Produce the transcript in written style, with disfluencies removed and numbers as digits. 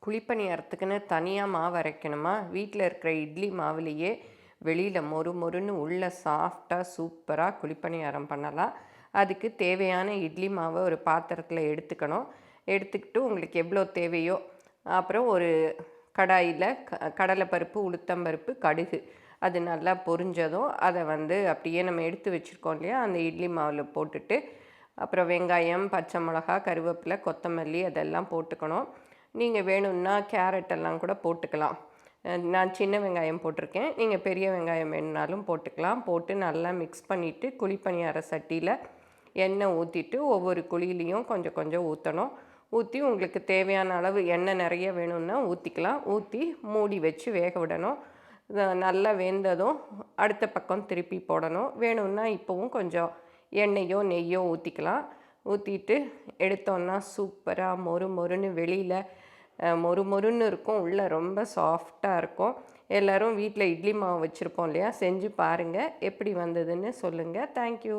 குழிப்பணியாரத்துக்குன்னு தனியாக மாவு அரைக்கணுமா? வீட்டில் இருக்கிற இட்லி மாவுலேயே வெளியில் மொறு மொறுன்னு உள்ள சாஃப்டாக சூப்பராக குழிப்பணியாரம் பண்ணலாம். அதுக்கு தேவையான இட்லி மாவை ஒரு பாத்திரத்தில் எடுத்துக்கணும். எடுத்துக்கிட்டு உங்களுக்கு எவ்வளோ தேவையோ, அப்புறம் ஒரு கடாயில் கடலைப்பருப்பு, உளுத்தம்பருப்பு, கடுகு அது நல்லா பொரிஞ்சதும் அதை அப்படியே நம்ம எடுத்து வச்சுருக்கோம் இல்லையா, அந்த இட்லி மாவில் போட்டுட்டு, அப்புறம் வெங்காயம், பச்சை மிளகா, கருவேப்பிலை, கொத்தமல்லி அதெல்லாம் போட்டுக்கணும். நீங்கள் வேணும்னா கேரட் எல்லாம் கூட போட்டுக்கலாம். நான் சின்ன வெங்காயம் போட்டிருக்கேன். நீங்கள் பெரிய வெங்காயம் வேணுனாலும் போட்டுக்கலாம். போட்டு நல்லா மிக்ஸ் பண்ணிவிட்டு குழிப்பணியார சட்டியில் எண்ணெய் ஊற்றிட்டு ஒவ்வொரு குழியிலையும் கொஞ்சம் கொஞ்சம் ஊற்றணும். ஊற்றி உங்களுக்கு தேவையான அளவு எண்ணெய் நிறைய வேணும்னா ஊற்றிக்கலாம். ஊற்றி மூடி வச்சு வேக விடணும். நல்லா வெந்ததும் அடுத்த பக்கம் திருப்பி போடணும். வேணும்னா இப்போவும் கொஞ்சம் எண்ணெயோ நெய்யோ ஊற்றிக்கலாம். ஊற்றிட்டு எடுத்தோன்னா சூப்பராக மொறு மொறுன்னு வெளியில் மொறு மொறுன்னு இருக்கும், உள்ளே ரொம்ப சாஃப்டாக இருக்கும். எல்லோரும் வீட்டில் இட்லி மாவு வச்சுருப்போம் இல்லையா, செஞ்சு பாருங்கள். எப்படி வந்ததுன்னு சொல்லுங்கள். தேங்க்யூ.